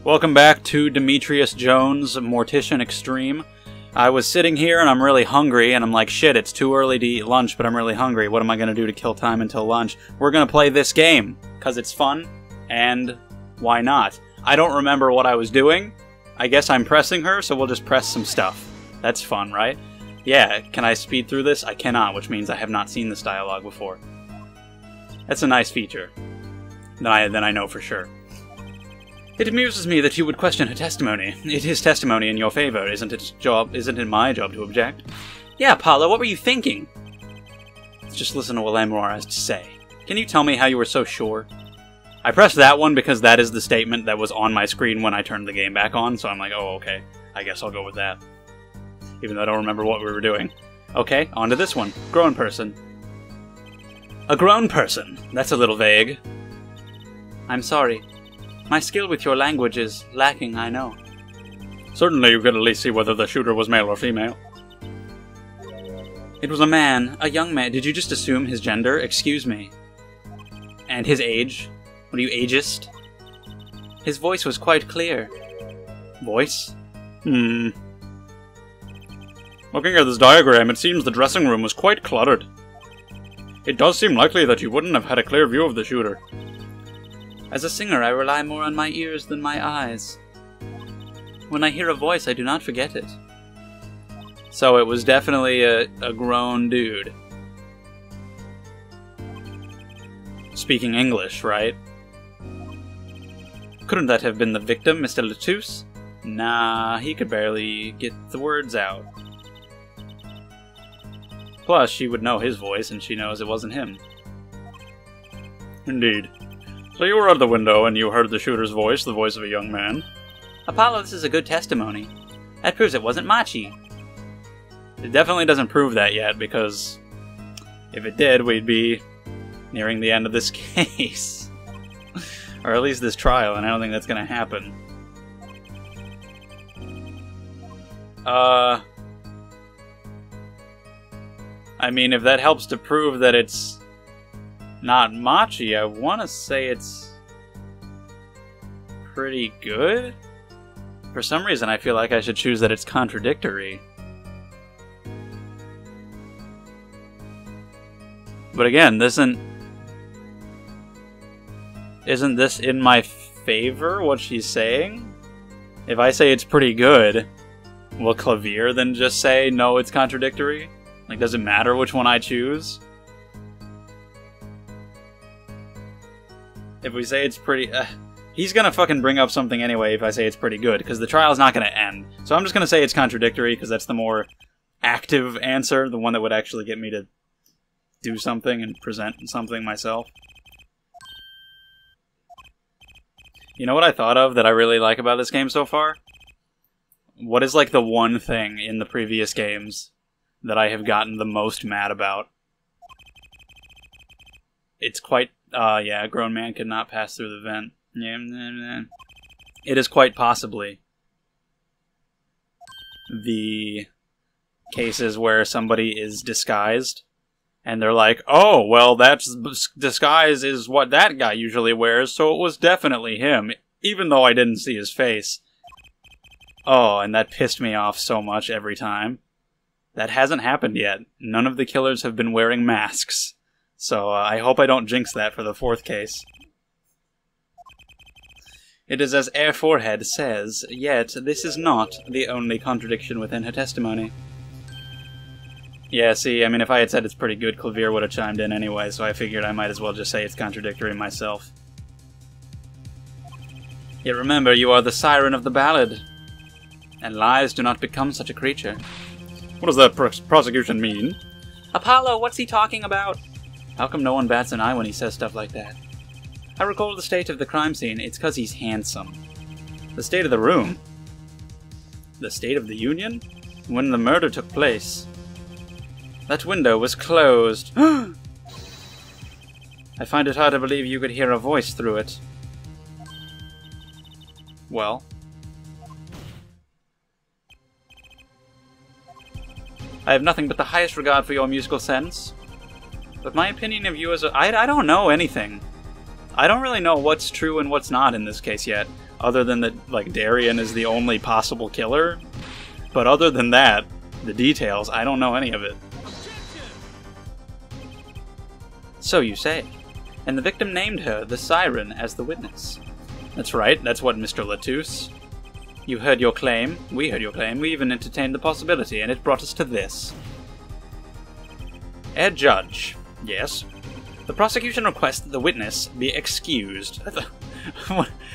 Welcome back to Demetrius Jones, Mortician Extreme. I was sitting here and I'm really hungry, and I'm like, shit, it's too early to eat lunch, but I'm really hungry. What am I going to do to kill time until lunch? We're going to play this game, because it's fun, and why not? I don't remember what I was doing. I guess I'm pressing her, so we'll just press some stuff. That's fun, right? Yeah, can I speed through this? I cannot, which means I have not seen this dialogue before. That's a nice feature. Then I know for sure. It amuses me that you would question her testimony. It is testimony in your favor, isn't it my job to object? Yeah, Paolo, what were you thinking? Just listen to what Lamor has to say. Can you tell me how you were so sure? I pressed that one because that is the statement that was on my screen when I turned the game back on, so I'm like, oh, okay. I guess I'll go with that. Even though I don't remember what we were doing. Okay, on to this one. Grown person. A grown person? That's a little vague. I'm sorry. My skill with your language is lacking, I know. Certainly you could at least see whether the shooter was male or female. It was a man, a young man. Did you just assume his gender? Excuse me. And his age? What are you, ageist? His voice was quite clear. Voice? Looking at this diagram, it seems the dressing room was quite cluttered. It does seem likely that you wouldn't have had a clear view of the shooter. As a singer, I rely more on my ears than my eyes. When I hear a voice, I do not forget it. So it was definitely a grown dude. Speaking English, right? Couldn't that have been the victim, Mr. Latouche? Nah, he could barely get the words out. Plus, she would know his voice, and she knows it wasn't him. Indeed. So you were at the window, and you heard the shooter's voice, the voice of a young man. Apollo, this is a good testimony. That proves it wasn't Machi. It definitely doesn't prove that yet, because if it did, we'd be nearing the end of this case. Or at least this trial, and I don't think that's going to happen. I mean, if that helps to prove that it's not Machi, I want to say it's pretty good. For some reason, I feel like I should choose that it's contradictory. But again, isn't this in my favor, what she's saying? If I say it's pretty good, will Clavier then just say, no, it's contradictory? Like, does it matter which one I choose? If we say it's pretty... he's gonna fucking bring up something anyway if I say it's pretty good, because the trial's not gonna end. So I'm just gonna say it's contradictory, because that's the more active answer, the one that would actually get me to do something and present something myself. You know what I thought of that I really like about this game so far? What is, like, the one thing in the previous games that I have gotten the most mad about? It's quite... yeah, a grown man could not pass through the vent. It is quite possibly the cases where somebody is disguised, and they're like, oh, well, that's disguise is what that guy usually wears, so it was definitely him, even though I didn't see his face. Oh, and that pissed me off so much every time. That hasn't happened yet. None of the killers have been wearing masks. So I hope I don't jinx that for the fourth case. It is as Air Forehead says, yet this is not the only contradiction within her testimony. Yeah, see, I mean, if I had said it's pretty good, Clavier would have chimed in anyway, so I figured I might as well just say it's contradictory myself. Yet remember, you are the siren of the ballad, and lies do not become such a creature. What does that prosecution mean? Apollo, what's he talking about? How come no one bats an eye when he says stuff like that? I recall the state of the crime scene. It's 'cause he's handsome. The state of the room? The state of the Union? When the murder took place. That window was closed. I find it hard to believe you could hear a voice through it. Well... I have nothing but the highest regard for your musical sense. But my opinion of you as a... I don't know anything. I don't really know what's true and what's not in this case yet. other than that, like, Darien is the only possible killer. But other than that, the details, I don't know any of it. So you say. And the victim named her, the Siren, as the witness. That's right, that's what Mr. Latouche. You heard your claim, we heard your claim, we even entertained the possibility, and it brought us to this. Herr Judge. Yes? The prosecution requests that the witness be excused.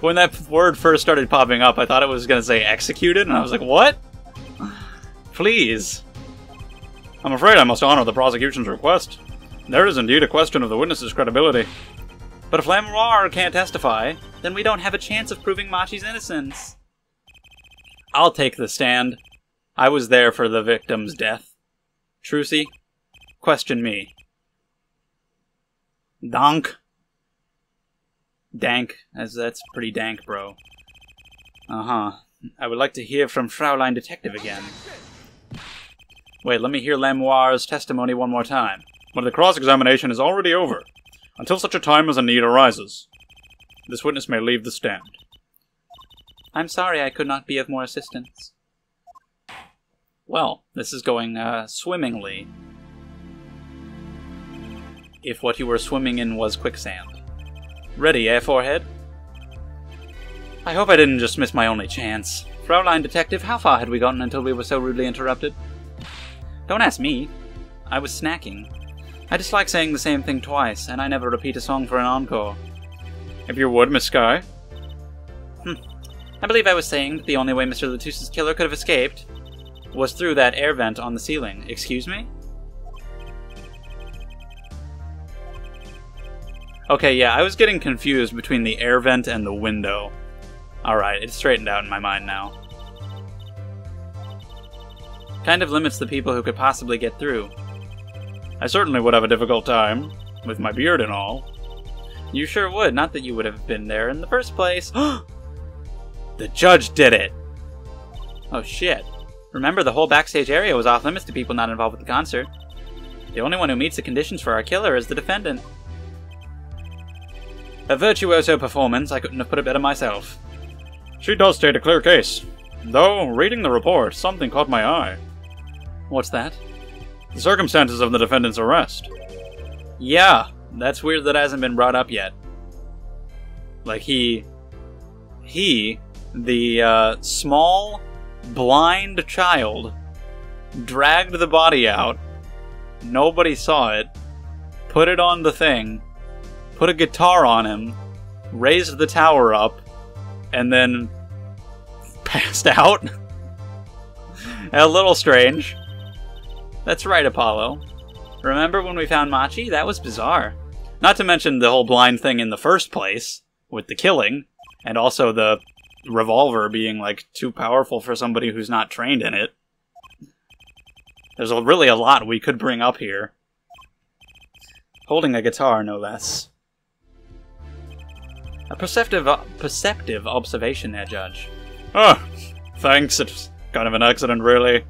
When that word first started popping up, I thought it was going to say executed, and I was like, what? Please. I'm afraid I must honor the prosecution's request. There is indeed a question of the witness's credibility. But if Lamoire can't testify, then we don't have a chance of proving Machi's innocence. I'll take the stand. I was there for the victim's death. Trucy, question me. Dank. Dank, as that's pretty dank, bro. Uh-huh. I would like to hear from Fraulein Detective again. Wait, let me hear Lamoire's testimony one more time. But the cross-examination is already over, until such a time as a need arises. This witness may leave the stand. I'm sorry I could not be of more assistance. Well, this is going, swimmingly. If what you were swimming in was quicksand. Ready, eh, forehead? I hope I didn't just miss my only chance. Fraulein Detective, how far had we gotten until we were so rudely interrupted? Don't ask me. I was snacking. I dislike saying the same thing twice, and I never repeat a song for an encore. If you would, Miss Skye. I believe I was saying that the only way Mr. Latouche's killer could have escaped was through that air vent on the ceiling. Excuse me? Okay, yeah, I was getting confused between the air vent and the window. Alright, it's straightened out in my mind now. Kind of limits the people who could possibly get through. I certainly would have a difficult time, with my beard and all. You sure would, not that you would have been there in the first place. The judge did it! Oh shit. Remember, the whole backstage area was off limits to people not involved with the concert. The only one who meets the conditions for our killer is the defendant. A virtuoso performance, I couldn't have put it better myself. She does state a clear case. Though, reading the report, something caught my eye. What's that? The circumstances of the defendant's arrest. Yeah, that's weird that hasn't been brought up yet. Like, the small, blind child, dragged the body out, nobody saw it, put it on the thing, put a guitar on him, raised the tower up, and then passed out? A little strange. That's right, Apollo. Remember when we found Machi? That was bizarre. Not to mention the whole blind thing in the first place, with the killing, and also the revolver being, like, too powerful for somebody who's not trained in it. There's really a lot we could bring up here. Holding a guitar, no less. A perceptive observation there, Judge. Oh, thanks. It's kind of an accident, really.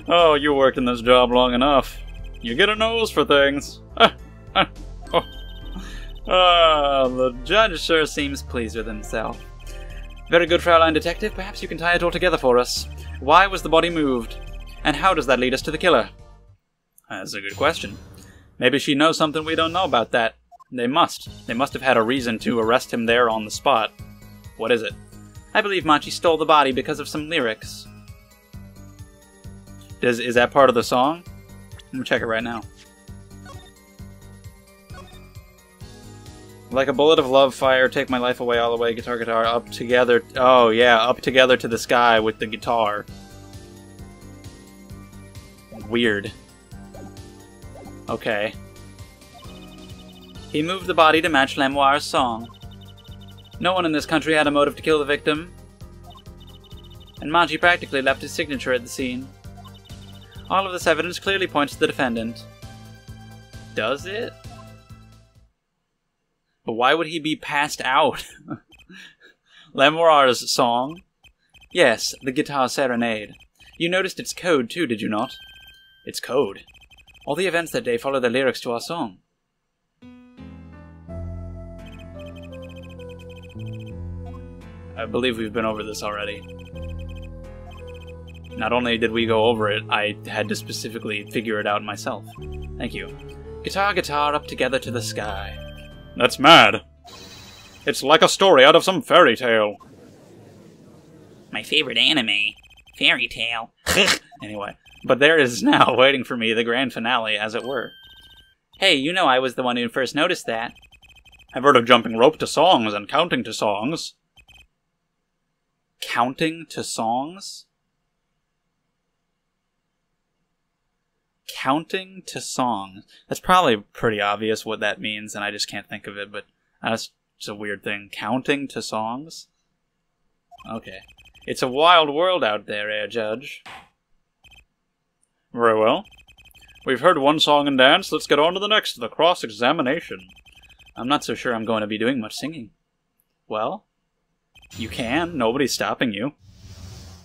Oh, you worked in this job long enough. You get a nose for things. The judge sure seems pleased with himself. Very good, Fraulein Detective. Perhaps you can tie it all together for us. Why was the body moved? And how does that lead us to the killer? That's a good question. Maybe she knows something we don't know about that. They must. They must have had a reason to arrest him there on the spot. What is it? I believe Machi stole the body because of some lyrics. Is that part of the song? Let me check it right now. Like a bullet of love, fire, take my life away, all the way, guitar, guitar, up together. Oh, yeah, up together to the sky with the guitar. Weird. Okay. He moved the body to match Lamoire's song. No one in this country had a motive to kill the victim. And Machi practically left his signature at the scene. All of this evidence clearly points to the defendant. Does it? But why would he be passed out? Lamoire's song? Yes, the guitar serenade. You noticed its code too, did you not? Its code? All the events that day follow the lyrics to our song. I believe we've been over this already. Not only did we go over it, I had to specifically figure it out myself. Thank you. Guitar, guitar, up together to the sky. That's mad. It's like a story out of some fairy tale. My favorite anime. Fairy tale. Anyway, but there it is now, waiting for me, the grand finale, as it were. Hey, you know I was the one who first noticed that. I've heard of jumping rope to songs and counting to songs. Counting to songs? Counting to songs. That's probably pretty obvious what that means, and I just can't think of it, but that's just a weird thing. Counting to songs? Okay. It's a wild world out there, Judge. Very well. We've heard one song and dance, let's get on to the next, the cross-examination. I'm not so sure I'm going to be doing much singing. Well, you can. Nobody's stopping you.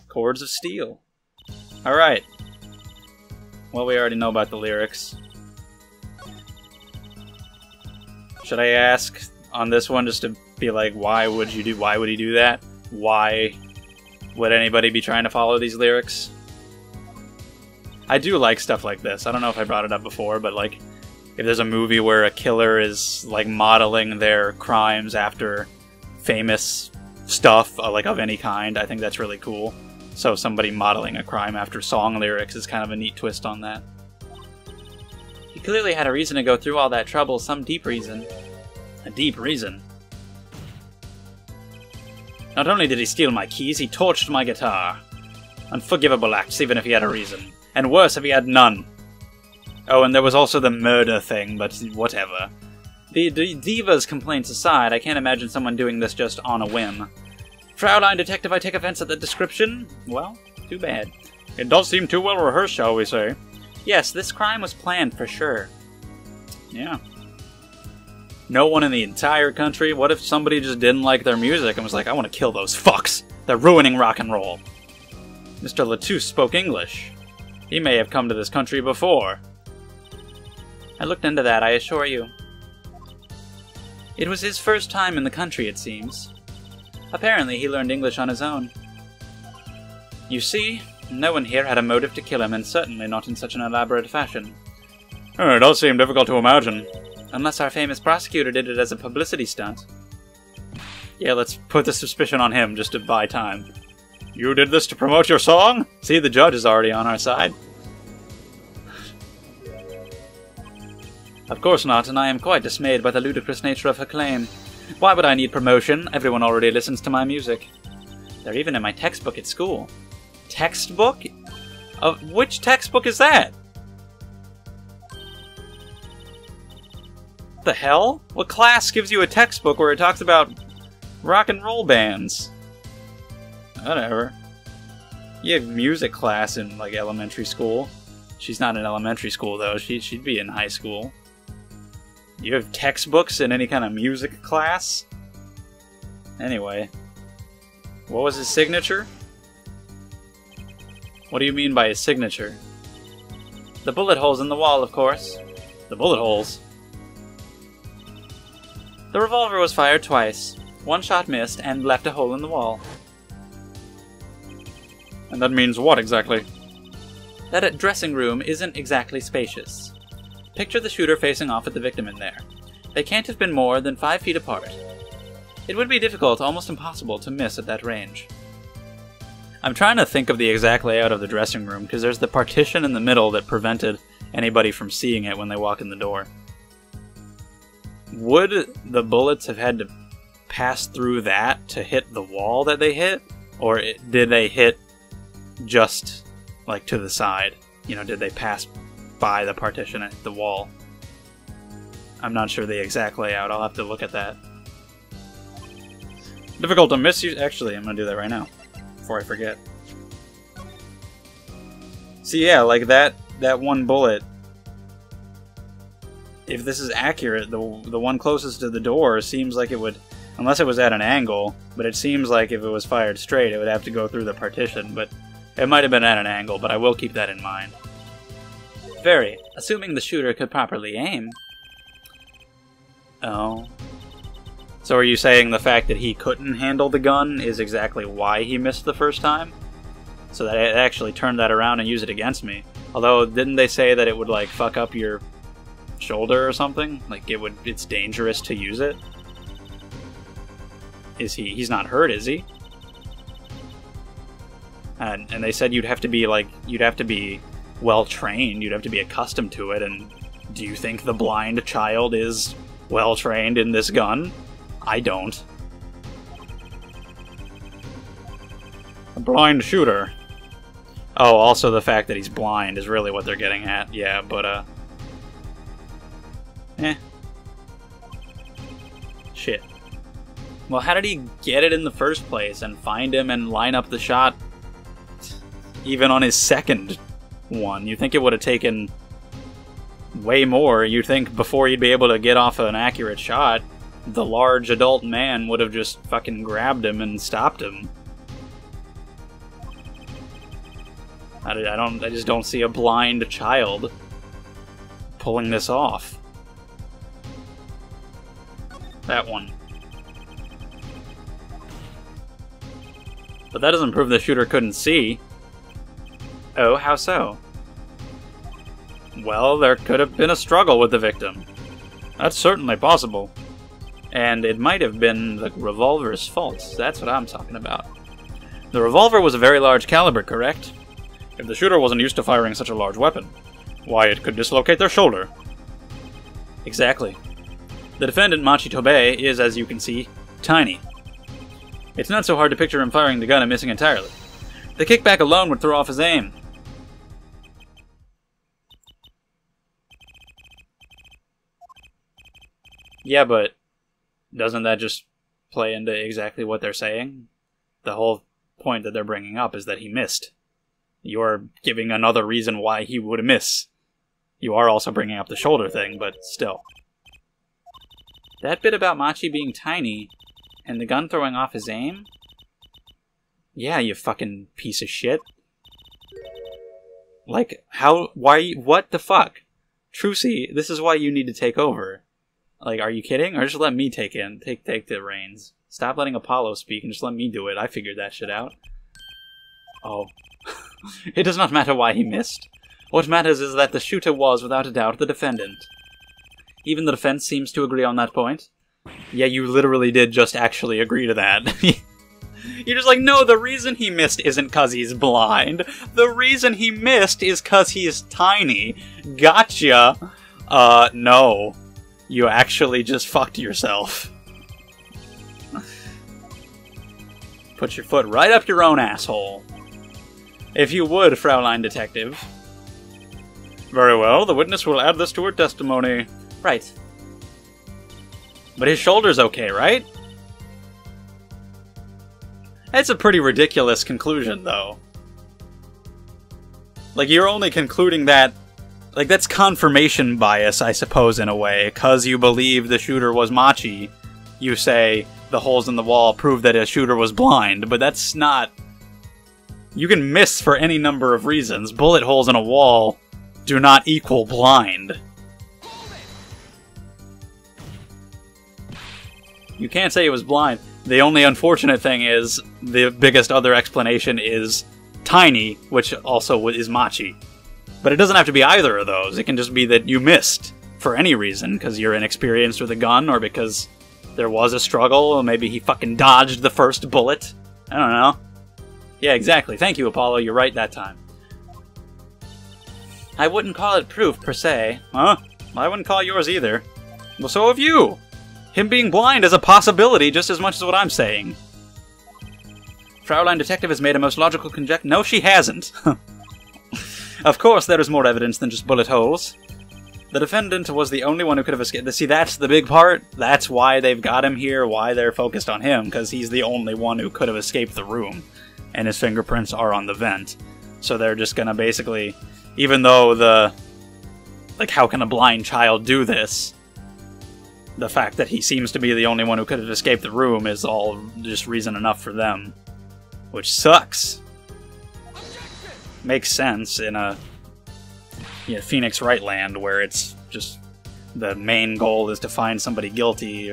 Chords of Steel. Alright. Well, we already know about the lyrics. Should I ask on this one just to be like, why would he do that? Why would anybody be trying to follow these lyrics? I do like stuff like this. I don't know if I brought it up before, but like, if there's a movie where a killer is like modeling their crimes after famous stuff, like of any kind, I think that's really cool. So somebody modeling a crime after song lyrics is kind of a neat twist on that. He clearly had a reason to go through all that trouble, some deep reason. A deep reason. Not only did he steal my keys, he torched my guitar. Unforgivable acts, even if he had a reason. And worse if he had none. Oh, and there was also the murder thing, but whatever. The Diva's complaints aside, I can't imagine someone doing this just on a whim. Fraulein Detective, I take offense at the description. Well, too bad. It does seem too well rehearsed, shall we say. Yes, this crime was planned for sure. Yeah. No one in the entire country? What if somebody just didn't like their music and was like, I want to kill those fucks. They're ruining rock and roll. Mr. Latouche spoke English. He may have come to this country before. I looked into that, I assure you. It was his first time in the country, it seems. Apparently, he learned English on his own. You see, no one here had a motive to kill him, and certainly not in such an elaborate fashion. Oh, it does seem difficult to imagine. Unless our famous prosecutor did it as a publicity stunt. Yeah, let's put the suspicion on him, just to buy time. You did this to promote your song? See, the judge is already on our side. Of course not, and I am quite dismayed by the ludicrous nature of her claim. Why would I need promotion? Everyone already listens to my music. They're even in my textbook at school. Textbook? Which textbook is that? The hell? What class gives you a textbook where it talks about rock and roll bands? Whatever. You have music class in, like, elementary school. She's not in elementary school, though. She'd be in high school. You have textbooks in any kind of music class? Anyway. What was his signature? What do you mean by his signature? The bullet holes in the wall, of course. The bullet holes? The revolver was fired twice. One shot missed and left a hole in the wall. And that means what exactly? That a dressing room isn't exactly spacious. Picture the shooter facing off at the victim in there. They can't have been more than 5 feet apart. It would be difficult, almost impossible, to miss at that range. I'm trying to think of the exact layout of the dressing room, because there's the partition in the middle that prevented anybody from seeing it when they walk in the door. Would the bullets have had to pass through that to hit the wall that they hit? Or did they hit just, like, to the side? You know, did they pass by the partition and hit the wall? I'm not sure the exact layout. I'll have to look at that. Difficult to miss you. Actually, I'm going to do that right now, before I forget. So yeah, like that one bullet, if this is accurate, the one closest to the door seems like it would, unless it was at an angle, but it seems like if it was fired straight, it would have to go through the partition, but it might have been at an angle, but I will keep that in mind. Very. Assuming the shooter could properly aim. Oh. So are you saying the fact that he couldn't handle the gun is exactly why he missed the first time? So that it actually turned that around and used it against me. Although, didn't they say that it would, like, fuck up your shoulder or something? Like, it's dangerous to use it? He's not hurt, is he? And they said you'd have to be well trained, you'd have to be accustomed to it, and do you think the blind child is well trained in this gun? I don't. A blind shooter. Oh, also the fact that he's blind is really what they're getting at. Yeah, but, shit. Well, how did he get it in the first place and find him and line up the shot even on his second one? You think it would have taken way more. You'd think before he'd be able to get off an accurate shot, the large adult man would have just fucking grabbed him and stopped him. I just don't see a blind child pulling this off. That one. But that doesn't prove the shooter couldn't see. Oh, how so? Well, there could have been a struggle with the victim. That's certainly possible. And it might have been the revolver's fault. That's what I'm talking about. The revolver was a very large caliber, correct? If the shooter wasn't used to firing such a large weapon, why, it could dislocate their shoulder. Exactly. The defendant, Machi Tobei, is, as you can see, tiny. It's not so hard to picture him firing the gun and missing entirely. The kickback alone would throw off his aim. Yeah, but doesn't that just play into exactly what they're saying? The whole point that they're bringing up is that he missed. You're giving another reason why he would miss. You are also bringing up the shoulder thing, but still. That bit about Machi being tiny and the gun throwing off his aim? Yeah, you fucking piece of shit. Like, what the fuck? Trucy, this is why you need to take over. Like, are you kidding? Or just let me take the reins. Stop letting Apollo speak and just let me do it. I figured that shit out. Oh. It does not matter why he missed. What matters is that the shooter was, without a doubt, the defendant. Even the defense seems to agree on that point. Yeah, you literally did just actually agree to that. You're just like, no, the reason he missed isn't because he's blind. The reason he missed is because he's tiny. Gotcha. No. You actually just fucked yourself. Put your foot right up your own asshole. If you would, Fraulein Detective. Very well, the witness will add this to her testimony. Right. But his shoulder's okay, right? That's a pretty ridiculous conclusion, though. Like, you're only concluding that... Like, that's confirmation bias, I suppose, in a way. 'Cause you believe the shooter was Machi, you say the holes in the wall prove that a shooter was blind, but that's not... You can miss for any number of reasons. Bullet holes in a wall do not equal blind. You can't say it was blind. The only unfortunate thing is, the biggest other explanation is tiny, which also is Machi. But it doesn't have to be either of those. It can just be that you missed for any reason, because you're inexperienced with a gun, or because there was a struggle, or maybe he fucking dodged the first bullet. I don't know. Yeah, exactly. Thank you, Apollo. You're right that time. I wouldn't call it proof, per se. Huh? I wouldn't call yours either. Well, so have you! Him being blind is a possibility just as much as what I'm saying. Fraulein Detective has made a most logical conjecture. No, she hasn't. Of course, there is more evidence than just bullet holes. The defendant was the only one who could have escaped. See, that's the big part. That's why they've got him here, why they're focused on him, because he's the only one who could have escaped the room. And his fingerprints are on the vent. So they're just gonna basically... Even though the... Like, how can a blind child do this? The fact that he seems to be the only one who could have escaped the room is all just reason enough for them. Which sucks. Makes sense in a Phoenix Wright land where it's just the main goal is to find somebody guilty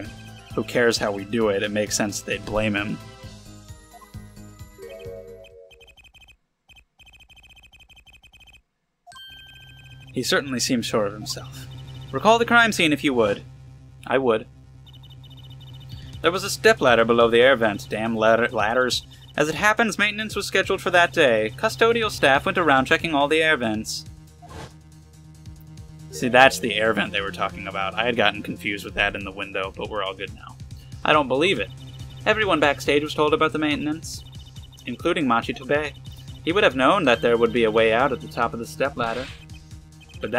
who cares how we do it, it makes sense they'd blame him. He certainly seems sure of himself. Recall the crime scene if you would. I would. There was a stepladder below the air vent. Damn ladders. As it happens, maintenance was scheduled for that day. Custodial staff went around checking all the air vents. See, that's the air vent they were talking about. I had gotten confused with that in the window, but we're all good now. I don't believe it. Everyone backstage was told about the maintenance, including Machi Tobei. He would have known that there would be a way out at the top of the stepladder. But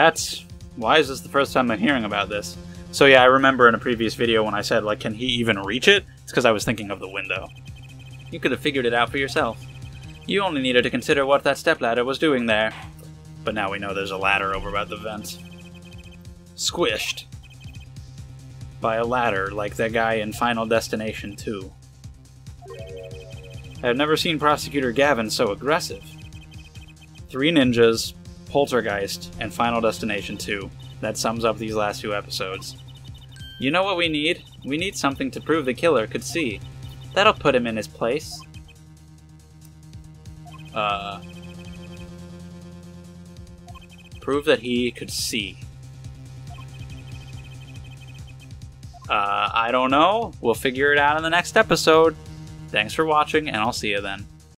why is this the first time I'm hearing about this? So yeah, I remember in a previous video when I said, like, can he even reach it? It's because I was thinking of the window. You could have figured it out for yourself. You only needed to consider what that stepladder was doing there. But now we know there's a ladder over by the vent. Squished by a ladder like that guy in Final Destination 2. I have never seen Prosecutor Gavin so aggressive. 3 ninjas, Poltergeist, and Final Destination 2. That sums up these last 2 episodes. You know what we need? We need something to prove the killer could see. That'll put him in his place. Prove that he could see. I don't know. We'll figure it out in the next episode. Thanks for watching, and I'll see you then.